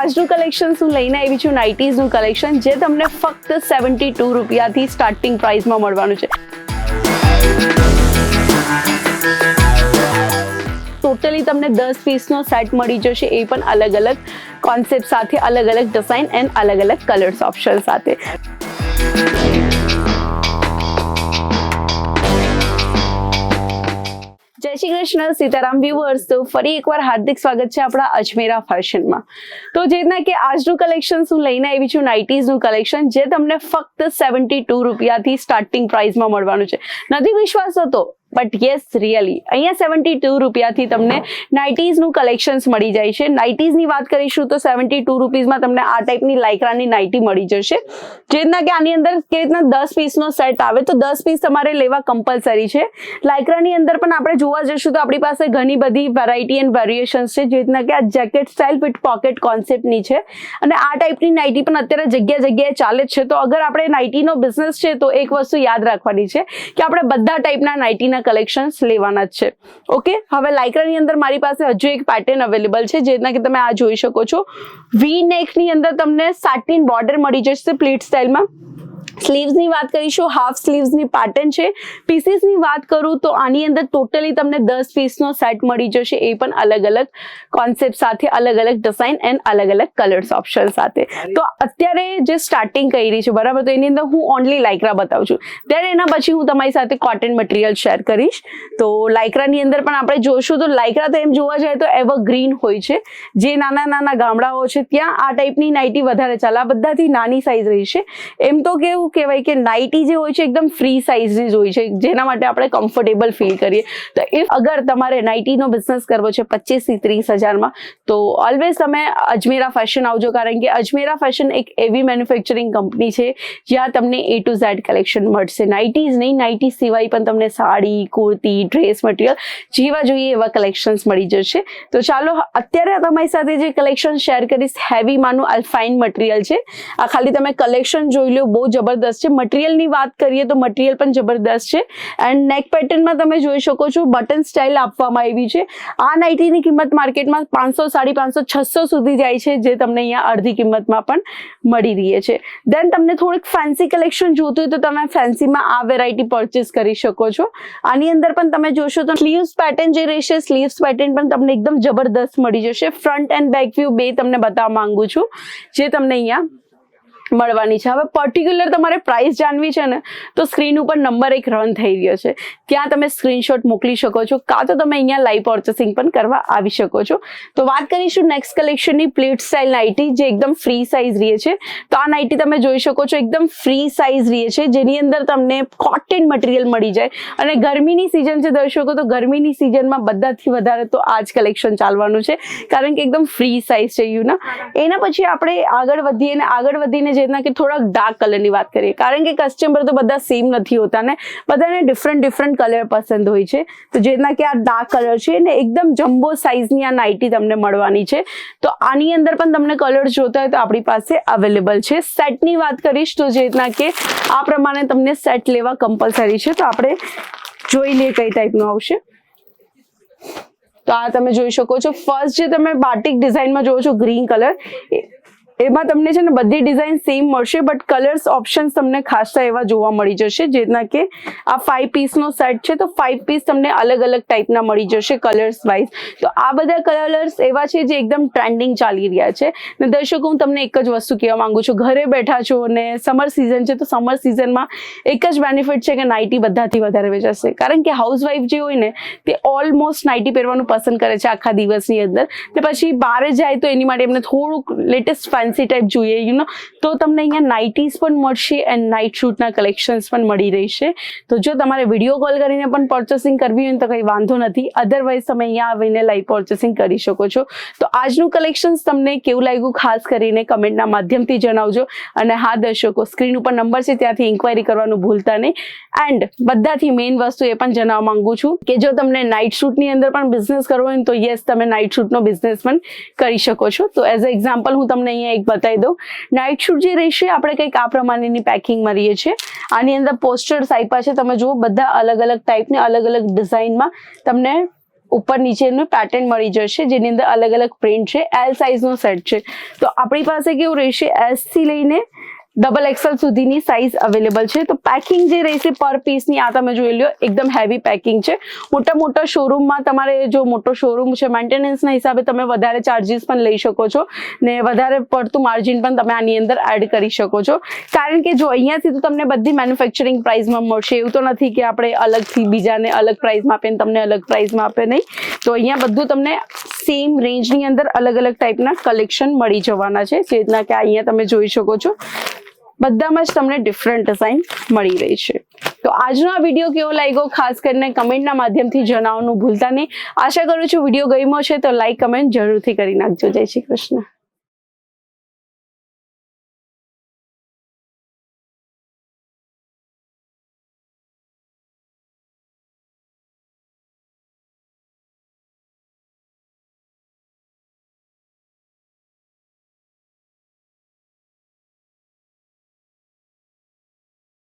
આજનું કલેક્શન હું લઈને આવી છું નાઇટીઝનું કલેક્શન, જે તમને ફક્ત 72 રૂપિયાથી સ્ટાર્ટિંગ પ્રાઇસમાં મળવાનું છે. ટોટલી તમને 10 પીસનો સેટ મળી જશે, એ પણ અલગ અલગ કોન્સેપ્ટ સાથે, અલગ અલગ ડિઝાઇન એન્ડ અલગ અલગ કલર્સ ઓપ્શન સાથે. જય શ્રી કૃષ્ણ, સીતારામ વ્યુઅર્સ. તો ફરી એકવાર હાર્દિક સ્વાગત છે આપણા અજમેરા ફેશનમાં. તો જે રીતના કે આજનું કલેક્શન હું લઈને આવી છું નાઇટીઝનું કલેક્શન, જે તમને ફક્ત 72 રૂપિયાથી સ્ટાર્ટિંગ પ્રાઇસમાં મળવાનું છે. નથી વિશ્વાસ હતો, બટ યસ રિયલી અહીંયા 72 રૂપિયાથી તમને નાઇટીઝનું કલેક્શન્સ મળી જાય છે. નાઇટીઝની વાત કરીશું તો 72 રૂપીઝમાં તમને આ ટાઈપની લાઇક્રાની નાઇટી મળી જશે. જે રીતના કે આની અંદર કેવી રીતના 10 પીસનો સેટ આવે, તો 10 પીસ તમારે લેવા કમ્પલસરી છે. લાઇક્રાની અંદર પણ આપણે જોવા જઈશું તો આપણી પાસે ઘણી બધી વેરાયટી એન્ડ વેરિએશન્સ છે. જે રીતના કે આ જેકેટ સ્ટાઇલ વિથ પોકેટ કોન્સેપ્ટની છે, અને આ ટાઈપની નાઇટી પણ અત્યારે જગ્યાએ ચાલે જ છે. તો અગર આપણે નાઇટીનો બિઝનેસ છે તો એક વસ્તુ યાદ રાખવાની છે કે આપણે બધા ટાઈપના નાઇટીના કલેક્શન્સ લેવાના જ છે. ઓકે, હવે લાઇક્રાની અંદર મારી પાસે હજુ એક પેટર્ન અવેલેબલ છે, જેના કે તમે આ જોઈ શકો છો. વી નેકની અંદર તમને સાટિન બોર્ડર મળી જશે પ્લીટ સ્ટાઇલમાં. સ્લીવ્સની વાત કરીશું, હાફ સ્લીવ્સની પેટર્ન છે. પીસીસની વાત કરું તો આની અંદર ટોટલી તમને 10 પીસનો સેટ મળી જશે, એ પણ અલગ અલગ કોન્સેપ્ટ સાથે, અલગ અલગ ડિઝાઇન એન્ડ અલગ અલગ કલર્સ ઓપ્શન સાથે. તો અત્યારે જે સ્ટાર્ટિંગ કરી છે બરાબર, તો એની અંદર હું ઓનલી લાઇક્રા બતાવું છું. ત્યારે એના પછી હું તમારી સાથે કોટન મટીરિયલ શેર કરીશ. તો લાઇક્રાની અંદર પણ આપણે જોઈશું તો લાઇક્રા તો એમ જોવા જાય તો એવરગ્રીન હોય છે. જે નાના ગામડાઓ છે ત્યાં આ ટાઈપની નાઇટી વધારે ચાલે. આ બધાથી નાની સાઇઝ રહી છે. એમ તો કેવું કહેવાય કે નાઇટી જે હોય છે એકદમ ફ્રી સાઇઝની જ હોય છે, જેના માટે આપણે કમ્ફર્ટેબલ ફીલ કરીએ. તો ઇફ અગર તમારે નાઇટીનો બિઝનેસ કરવો છે 25 થી 30 હજારમાં, તો ઓલવેઝ તમે અજમેરા ફેશન આવજો, કારણ કે અજમેરા ફેશન એક એવી મેન્યુફેક્ચરિંગ કંપની છે જ્યાં તમને A to Z કલેક્શન મળશે. નાઇટીઝ નહીં, નાઇટી સિવાય પણ તમને સાડી, કુર્તી, ડ્રેસ મટીરિયલ જેવા જોઈએ એવા કલેક્શન્સ મળી જશે. તો ચાલો અત્યારે તમારી સાથે જે કલેક્શન શેર કરીશ, હેવી માનું અલ્ફાઇન મટીરિયલ છે. આ ખાલી તમે કલેક્શન જોઈ લો, બહુ જબરદસ્ત છે. મટીરિયલની વાત કરીએ તો મટીરિયલ પણ જબરદસ્ત છે. એન્ડ નેક પેટર્નમાં તમે જોઈ શકો છો બટન સ્ટાઇલ આપવામાં આવી છે. આ નાઇટીની કિંમત માર્કેટમાં 500, 550, 600 સુધી જાય છે, જે તમને અહીંયા અડધી કિંમતમાં પણ મળી રહી છે. દેન તમને થોડીક ફેન્સી કલેક્શન જોતું હોય તો તમે ફેન્સીમાં આ વેરાયટી પરચેસ કરી શકો છો. આની અંદર પણ તમે જોશો તો સ્લીવ્સ પેટર્ન જે રહેશે, સ્લીવ્સ પેટર્ન પણ તમને એકદમ જબરદસ્ત મળી જશે. ફ્રન્ટ એન્ડ બેક વ્યૂ બે તમને બતાવવા માંગુ છું, જે તમને અહીંયા મળવાની છે. હવે પર્ટિક્યુલર તમારે પ્રાઇસ જાણવી છે ને, તો સ્ક્રીન ઉપર નંબર એક રન થઈ રહ્યો છે, ત્યાં તમે સ્ક્રીનશોટ મોકલી શકો છો, કાં તો તમે અહીંયા લાઈવ પર્ચેસિંગ પણ કરવા આવી શકો છો. તો વાત કરીશું નેક્સ્ટ કલેક્શનની, પ્લીટ સ્ટાઇલ નાઇટી, જે એકદમ ફ્રી સાઇઝ રહે છે. તો આ નાઇટી તમે જોઈ શકો છો એકદમ ફ્રી સાઇઝ રહે છે, જેની અંદર તમને કોટન મટીરિયલ મળી જાય. અને ગરમીની સિઝન છે દર્શકો, તો ગરમીની સિઝનમાં બધાથી વધારે તો આ જ કલેક્શન ચાલવાનું છે, કારણ કે એકદમ ફ્રી સાઇઝ છે યુ ના. એના પછી આપણે આગળ વધીને જેના કે થોડાક ડાર્ક કલરની વાત કરીએ, કારણ કે કસ્ટમર તો બધા સેમ નથી હોતા ને, બધાને ડિફરન્ટ કલર પસંદ હોય છે. તો જેના કે આ ડાર્ક કલર છે ને, એકદમ જમ્બો સાઇઝની આ નાઇટી તમને મળવાની છે. તો આની અંદર પણ તમને કલર જોતા હોય તો આપણી પાસે અવેલેબલ છે. સેટની વાત કરીશ તો જે રીતના કે આ પ્રમાણે તમને સેટ લેવા કમ્પલસરી છે. તો આપણે જોઈ લઈએ કઈ ટાઈપનું આવશે. તો આ તમે જોઈ શકો છો, ફર્સ્ટ જે તમે બાટિક ડિઝાઇનમાં જોવો છો ગ્રીન કલર, એમાં તમને છે ને બધી ડિઝાઇન સેમ મળશે, બટ કલર્સ ઓપ્શન્સ તમને ખાસા એવા જોવા મળી જશે. જેના કે આ 5 પીસનો સેટ છે, તો 5 પીસ તમને અલગ અલગ ટાઈપના મળી જશે કલર્સ વાઇઝ. તો આ બધા કલર્સ એવા છે જે એકદમ ટ્રેન્ડિંગ ચાલી રહ્યા છે. ને દર્શકો, હું તમને એક જ વસ્તુ કહેવા માંગુ છું, ઘરે બેઠા છો ને સમર સિઝન છે, તો સમર સિઝનમાં એક જ બેનિફિટ છે કે નાઇટી બધાથી વધારે વેચાશે, કારણ કે હાઉસવાઈફ જે હોય ને તે ઓલમોસ્ટ નાઇટી પહેરવાનું પસંદ કરે છે આખા દિવસની અંદર. ને પછી બહાર જાય તો એની માટે એમને થોડુંક લેટેસ્ટ ફેન્સી ટાઈપ જોઈએ યુ નો, તો તમને અહીંયા નાઇટીઝ પણ મળશે એન્ડ નાઇટ શૂટના કલેક્શન્સ પણ મળી રહેશે. તો જો તમારે વિડીયો કોલ કરીને પણ પર્ચેસિંગ કરવી હોય તો કંઈ વાંધો નથી, અધરવાઇઝ તમે અહીંયા આવીને લાઈવ પર્ચેસિંગ કરી શકો છો. તો આજનું કલેક્શન્સ તમને કેવું લાગ્યું ખાસ કરીને કમેન્ટના માધ્યમથી જણાવજો. અને હા દર્શકો, સ્ક્રીન ઉપર નંબર છે, ત્યાંથી ઇન્ક્વાયરી કરવાનું ભૂલતા નહીં. એન્ડ બધાથી મેઇન વસ્તુ એ પણ જણાવવા માંગુ છું કે જો તમને નાઇટ શૂટની અંદર પણ બિઝનેસ કરવો હોય તો યસ, તમે નાઇટ શૂટનો બિઝનેસ પણ કરી શકો છો. તો એઝ અ એક્ઝામ્પલ હું તમને અહીંયા એક બતાવી દઉં. નાઇટ શૂટ જે રહેશે આપણે કંઈક આ પ્રમાણેની પેકિંગ મળીએ છીએ. આની અંદર પોસ્ટર્સ આપ્યા છે, તમે જુઓ બધા અલગ અલગ ટાઈપની અલગ અલગ ડિઝાઇનમાં તમને ઉપર નીચેનું પેટર્ન મળી જશે, જેની અંદર અલગ અલગ પ્રિન્ટ છે. એલ સાઇઝનો સેટ છે. તો આપણી પાસે કેવું રહેશે, એસ થી લઈને XXL સુધીની સાઇઝ અવેલેબલ છે. તો પેકિંગ જે રહેશે પર પીસની, આ તમે જોઈ લો, એકદમ હેવી પેકિંગ છે. મોટા શોરૂમમાં તમારે જો મોટો શોરૂમ છે, મેન્ટેનન્સના હિસાબે તમે વધારે ચાર્જીસ પણ લઈ શકો છો ને વધારે પડતું માર્જિન પણ તમે આની અંદર એડ કરી શકો છો. કારણ કે જો અહીંયાથી તો તમને બધી મેન્યુફેક્ચરિંગ પ્રાઇસમાં મળશે. એવું તો નથી કે આપણે અલગથી બીજાને અલગ પ્રાઇસમાં આપે ને તમને અલગ પ્રાઇસમાં આપે નહીં. તો અહીંયા બધું તમને સેમ રેન્જની અંદર અલગ અલગ ટાઈપના કલેક્શન મળી જવાના છે. જે રીતના કે અહીંયા તમે જોઈ શકો છો, બધામાં જ તમને ડિફરન્ટ ડિઝાઇન મળી રહી છે. તો આજનો આ વિડીયો કેવો લાગ્યો ખાસ કરીને કમેન્ટના માધ્યમથી જણાવવાનું ભૂલતા નહીં. આશા કરું છું વિડીયો ગમ્યો છે તો લાઈક કમેન્ટ જરૂરથી કરી નાખજો. જય શ્રી કૃષ્ણ.